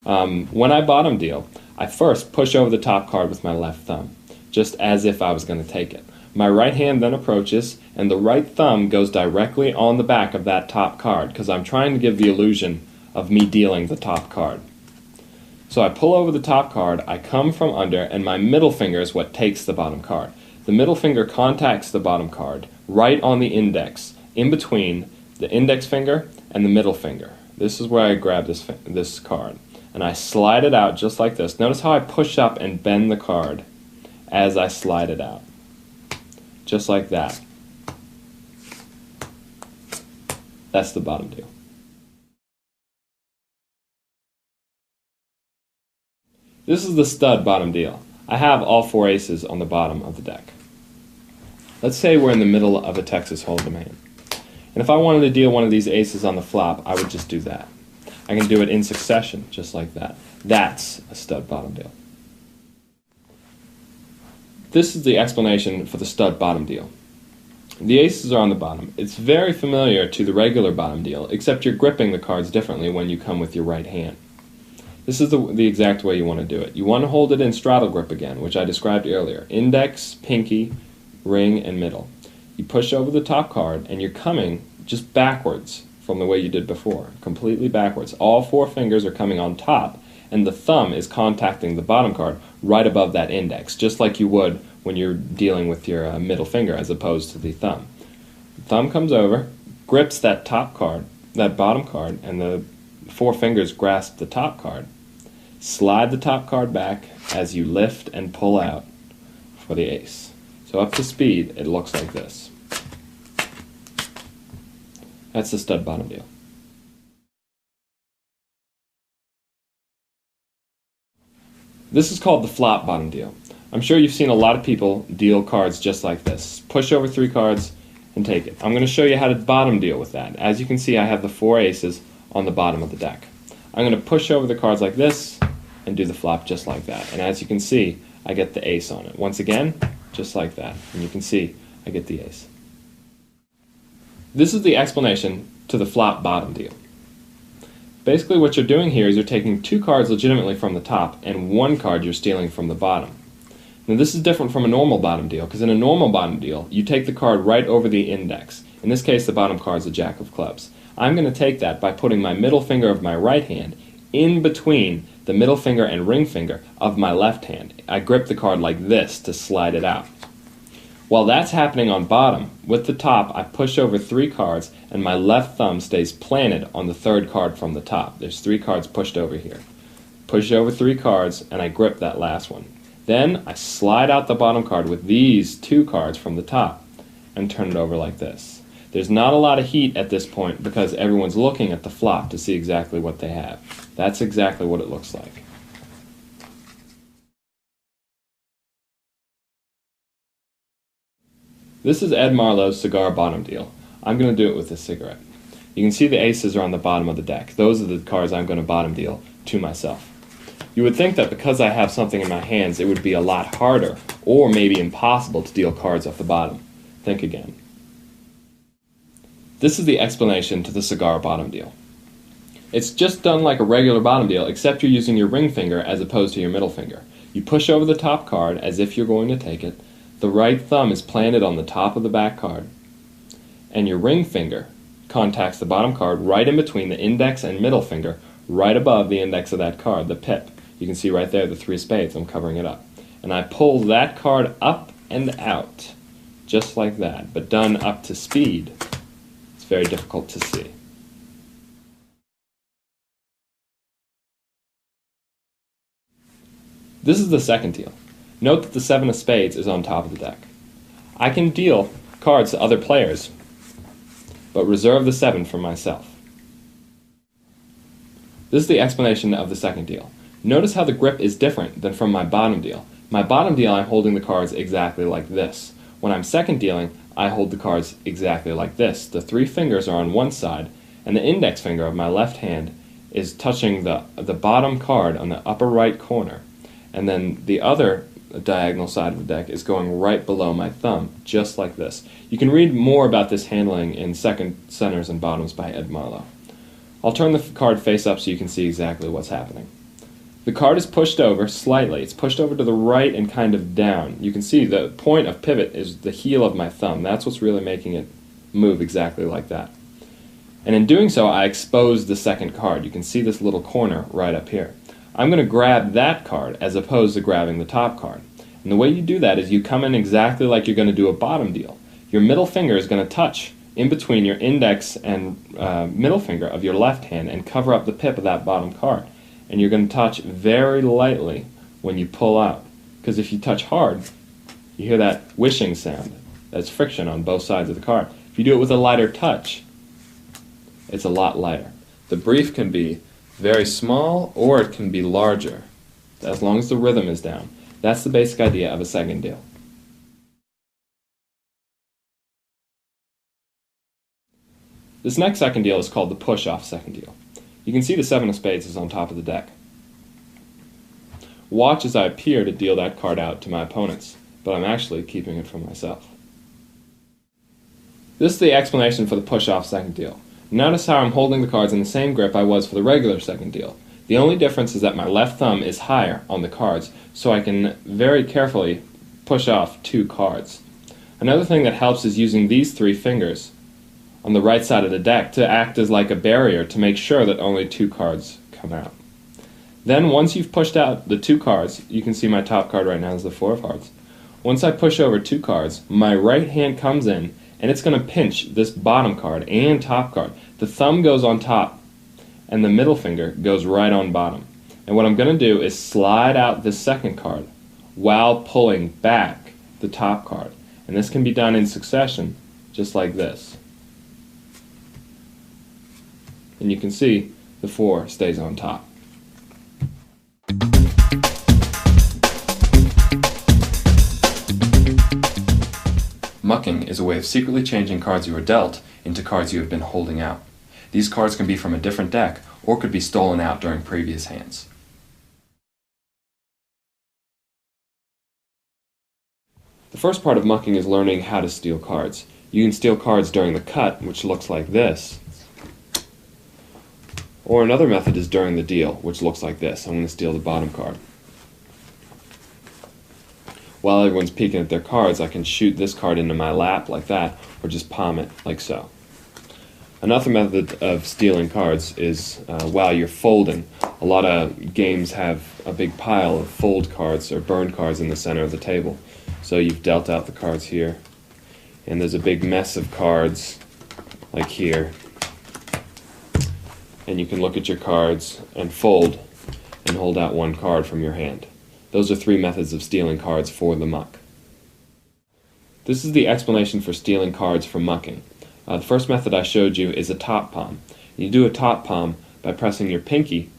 When I bottom deal, I first push over the top card with my left thumb, just as if I was going to take it. My right hand then approaches, and the right thumb goes directly on the back of that top card, because I'm trying to give the illusion of me dealing the top card. So I pull over the top card, I come from under, and my middle finger is what takes the bottom card. The middle finger contacts the bottom card right on the index, in between the index finger and the middle finger. This is where I grab this card, and I slide it out just like this. Notice how I push up and bend the card as I slide it out. Just like that. That's the bottom deal. This is the stud bottom deal. I have all 4 aces on the bottom of the deck. Let's say we're in the middle of a Texas Hold'em hand. And if I wanted to deal one of these aces on the flop, I would just do that. I can do it in succession, just like that. That's a stud bottom deal. This is the explanation for the stud bottom deal. The aces are on the bottom. It's very familiar to the regular bottom deal, except you're gripping the cards differently when you come with your right hand. This is the exact way you want to do it. You want to hold it in straddle grip again, which I described earlier. Index, pinky, ring, and middle. You push over the top card, and you're coming just backwards from the way you did before. Completely backwards. All 4 fingers are coming on top, and the thumb is contacting the bottom card right above that index, just like you would when you're dealing with your middle finger as opposed to the thumb. The thumb comes over, grips that top card, that bottom card, and the 4 fingers grasp the top card. Slide the top card back as you lift and pull out for the ace. So up to speed, it looks like this. That's the stud bottom deal. This is called the flop bottom deal. I'm sure you've seen a lot of people deal cards just like this. Push over 3 cards and take it. I'm going to show you how to bottom deal with that. As you can see, I have the 4 aces on the bottom of the deck. I'm going to push over the cards like this and do the flop just like that. And as you can see, I get the ace on it. Once again, just like that. And you can see I get the ace. This is the explanation to the flop bottom deal. Basically what you're doing here is you're taking 2 cards legitimately from the top and 1 card you're stealing from the bottom. Now this is different from a normal bottom deal, because in a normal bottom deal, you take the card right over the index. In this case, the bottom card is the jack of clubs. I'm going to take that by putting my middle finger of my right hand in between the middle finger and ring finger of my left hand. I grip the card like this to slide it out. While that's happening on bottom, with the top, I push over 3 cards and my left thumb stays planted on the 3rd card from the top. There's 3 cards pushed over here. Push over 3 cards and I grip that last one. Then I slide out the bottom card with these 2 cards from the top and turn it over like this. There's not a lot of heat at this point because everyone's looking at the flop to see exactly what they have. That's exactly what it looks like. This is Ed Marlowe's cigar bottom deal. I'm going to do it with a cigarette. You can see the aces are on the bottom of the deck. Those are the cards I'm going to bottom deal to myself. You would think that because I have something in my hands, it would be a lot harder or maybe impossible to deal cards off the bottom. Think again. This is the explanation to the cigar bottom deal. It's just done like a regular bottom deal, except you're using your ring finger as opposed to your middle finger. You push over the top card as if you're going to take it. The right thumb is planted on the top of the back card, and your ring finger contacts the bottom card right in between the index and middle finger, right above the index of that card, the pip. You can see right there the 3 spades. I'm covering it up. And I pull that card up and out, just like that, but done up to speed. It's very difficult to see. This is the second deal. Note that the 7 of spades is on top of the deck. I can deal cards to other players, but reserve the 7 for myself. This is the explanation of the second deal. Notice how the grip is different than from my bottom deal. My bottom deal, I'm holding the cards exactly like this. When I'm second dealing, I hold the cards exactly like this. The 3 fingers are on one side, and the index finger of my left hand is touching the bottom card on the upper right corner. And then the other diagonal side of the deck is going right below my thumb, just like this. You can read more about this handling in Second Centers and Bottoms by Ed Marlowe. I'll turn the card face up so you can see exactly what's happening. The card is pushed over slightly. It's pushed over to the right and kind of down. You can see the point of pivot is the heel of my thumb. That's what's really making it move exactly like that. And in doing so, I expose the second card. You can see this little corner right up here. I'm going to grab that card as opposed to grabbing the top card. And the way you do that is you come in exactly like you're going to do a bottom deal. Your middle finger is going to touch in between your index and middle finger of your left hand and cover up the pip of that bottom card. And you're going to touch very lightly when you pull out. Because if you touch hard, you hear that whooshing sound. That's friction on both sides of the card. If you do it with a lighter touch, it's a lot lighter. The brief can be very small or it can be larger, as long as the rhythm is down. That's the basic idea of a second deal. This next second deal is called the push-off second deal. You can see the 7 of spades is on top of the deck. Watch as I appear to deal that card out to my opponents, but I'm actually keeping it for myself. This is the explanation for the push-off second deal. Notice how I'm holding the cards in the same grip I was for the regular second deal. The only difference is that my left thumb is higher on the cards, so I can very carefully push off 2 cards. Another thing that helps is using these 3 fingers on the right side of the deck to act as like a barrier to make sure that only 2 cards come out. Then once you've pushed out the 2 cards, you can see my top card right now is the 4 of hearts. Once I push over 2 cards, my right hand comes in and it's going to pinch this bottom card and top card. The thumb goes on top and the middle finger goes right on bottom. And what I'm going to do is slide out this second card while pulling back the top card. And this can be done in succession, just like this. And you can see the 4 stays on top. Mucking is a way of secretly changing cards you are dealt into cards you have been holding out. These cards can be from a different deck or could be stolen out during previous hands. The first part of mucking is learning how to steal cards. You can steal cards during the cut, which looks like this. Or another method is during the deal, which looks like this. I'm going to steal the bottom card. While everyone's peeking at their cards, I can shoot this card into my lap like that, or just palm it like so. Another method of stealing cards is while you're folding. A lot of games have a big pile of fold cards or burn cards in the center of the table. So you've dealt out the cards here, and there's a big mess of cards like here. And you can look at your cards and fold and hold out 1 card from your hand. Those are 3 methods of stealing cards for the muck. This is the explanation for stealing cards from mucking. The first method I showed you is a top palm. You do a top palm by pressing your pinky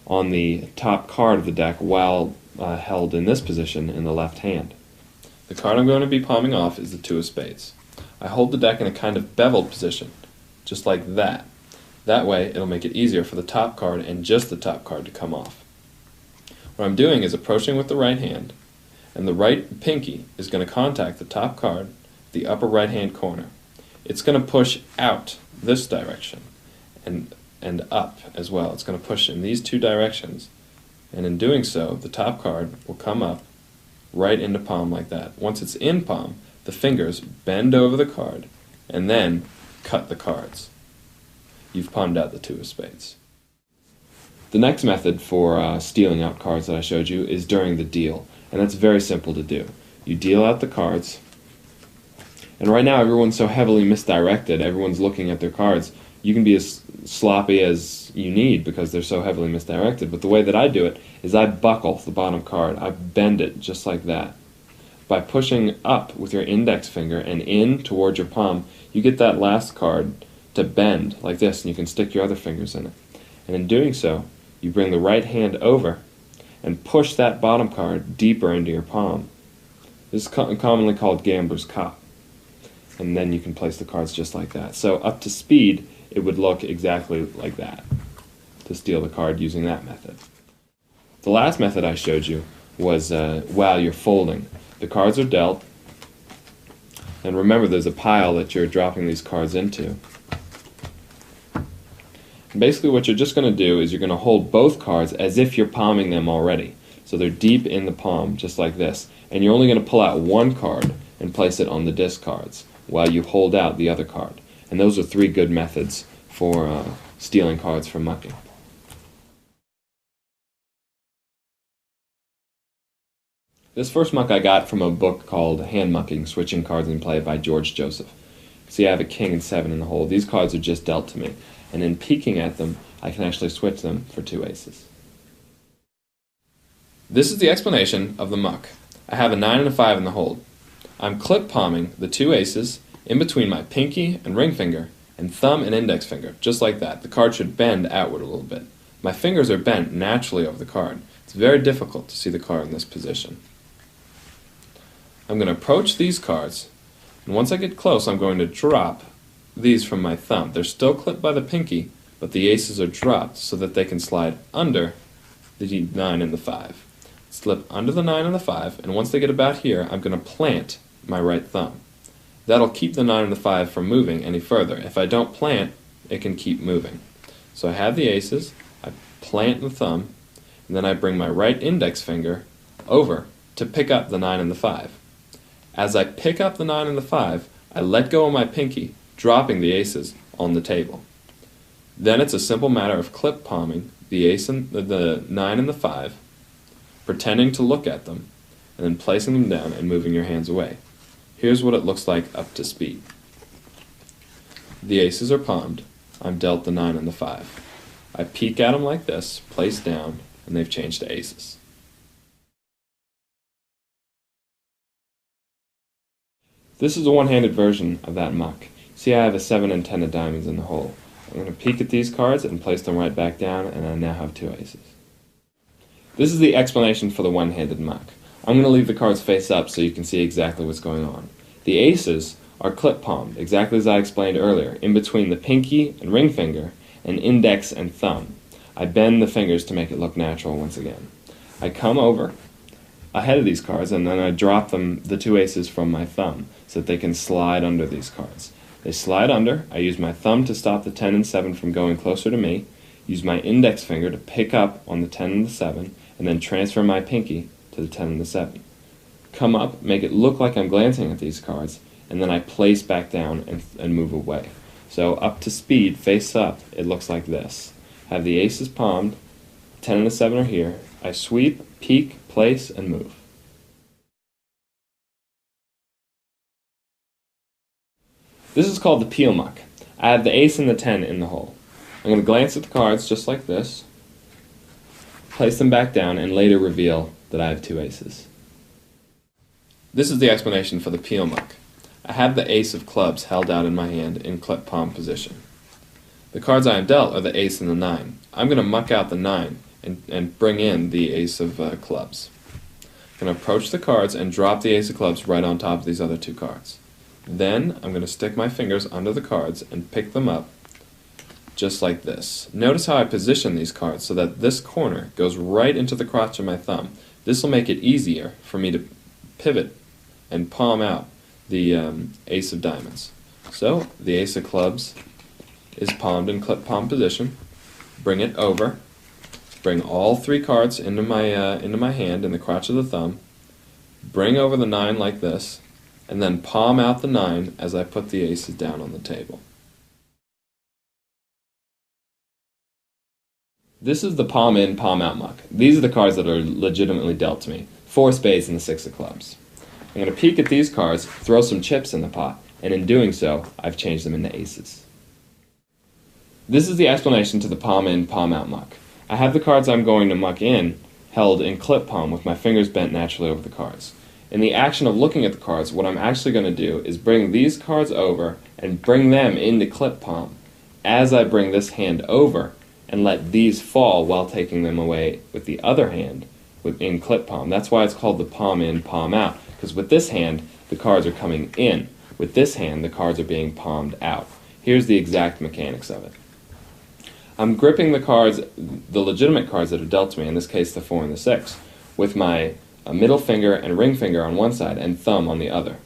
on the top card of the deck while held in this position in the left hand. The card I'm going to be palming off is the 2 of spades. I hold the deck in a kind of beveled position, just like that. That way it'll make it easier for the top card and just the top card to come off. What I'm doing is approaching with the right hand, and the right pinky is going to contact the top card, the upper right hand corner. It's going to push out this direction and up as well. It's going to push in these 2 directions, and in doing so the top card will come up right into palm like that. Once it's in palm, the fingers bend over the card and then cut the cards. You've palmed out the 2 of spades. The next method for stealing out cards that I showed you is during the deal, and that's very simple to do. You deal out the cards, and right now everyone's so heavily misdirected, everyone's looking at their cards. You can be as sloppy as you need because they're so heavily misdirected, but the way that I do it is I buckle the bottom card. I bend it just like that. By pushing up with your index finger and in towards your palm, you get that last card to bend like this, and you can stick your other fingers in it. And in doing so, you bring the right hand over and push that bottom card deeper into your palm. This is commonly called gambler's cop. And then you can place the cards just like that. So up to speed, it would look exactly like that to steal the card using that method. The last method I showed you was while you're folding. The cards are dealt, and remember there's a pile that you're dropping these cards into. And basically what you're just going to do is you're going to hold both cards as if you're palming them already. So they're deep in the palm, just like this. And you're only going to pull out one card and place it on the disc cards while you hold out the other card. And those are 3 good methods for stealing cards from mucking. This first muck I got from a book called Hand Mucking, Switching Cards in Play by George Joseph. See, I have a king and 7 in the hole. These cards are just dealt to me. And in peeking at them, I can actually switch them for 2 aces. This is the explanation of the muck. I have a 9 and a 5 in the hold. I'm clip palming the 2 aces in between my pinky and ring finger and thumb and index finger, just like that. The card should bend outward a little bit. My fingers are bent naturally over the card. It's very difficult to see the card in this position. I'm going to approach these cards, and once I get close, I'm going to drop these from my thumb. They're still clipped by the pinky, but the aces are dropped so that they can slide under the 9 and the 5. Slip under the 9 and the 5, and once they get about here, I'm going to plant my right thumb. That'll keep the 9 and the 5 from moving any further. If I don't plant, it can keep moving. So I have the aces, I plant the thumb, and then I bring my right index finger over to pick up the 9 and the 5. As I pick up the 9 and the 5, I let go of my pinky, dropping the aces on the table. Then it's a simple matter of clip palming the ace and the 9 and the 5, pretending to look at them, and then placing them down and moving your hands away. Here's what it looks like up to speed. The aces are palmed. I'm dealt the 9 and the 5. I peek at them like this, place down, and they've changed to aces. This is a one-handed version of that muck. See, I have a 7 and 10 of diamonds in the hole. I'm going to peek at these cards and place them right back down, and I now have 2 aces. This is the explanation for the one-handed muck. I'm going to leave the cards face up so you can see exactly what's going on. The aces are clip-palmed, exactly as I explained earlier, in between the pinky and ring finger and index and thumb. I bend the fingers to make it look natural once again. I come over ahead of these cards, and then I drop them, the 2 aces, from my thumb so that they can slide under these cards. They slide under. I use my thumb to stop the 10 and 7 from going closer to me, use my index finger to pick up on the 10 and the 7, and then transfer my pinky to the 10 and the 7. Come up, make it look like I'm glancing at these cards, and then I place back down and move away. So up to speed, face up, it looks like this. Have the aces palmed, 10 and the 7 are here. I sweep, peek, place, and move. This is called the peel muck. I have the ace and the 10 in the hole. I'm going to glance at the cards just like this, place them back down, and later reveal that I have 2 aces. This is the explanation for the peel muck. I have the ace of clubs held out in my hand in clip palm position. The cards I am dealt are the ace and the 9. I'm going to muck out the 9 and bring in the ace of clubs. I'm going to approach the cards and drop the ace of clubs right on top of these other 2 cards. Then I'm going to stick my fingers under the cards and pick them up just like this. Notice how I position these cards so that this corner goes right into the crotch of my thumb. This will make it easier for me to pivot and palm out the ace of diamonds. So the ace of clubs is palmed in clip palm position. Bring it over. Bring all 3 cards into my hand in the crotch of the thumb. Bring over the 9 like this, and then palm out the 9 as I put the aces down on the table. This is the palm in, palm out muck. These are the cards that are legitimately dealt to me. 4 spades and the 6 of clubs. I'm going to peek at these cards, throw some chips in the pot, and in doing so, I've changed them into aces. This is the explanation to the palm in, palm out muck. I have the cards I'm going to muck in held in clip palm with my fingers bent naturally over the cards. In the action of looking at the cards, what I'm actually going to do is bring these cards over and bring them into clip palm as I bring this hand over and let these fall while taking them away with the other hand in clip palm. That's why it's called the palm in, palm out, because with this hand, the cards are coming in. With this hand, the cards are being palmed out. Here's the exact mechanics of it. I'm gripping the cards, the legitimate cards that are dealt to me, in this case the 4 and the 6, with my middle finger and ring finger on one side and thumb on the other.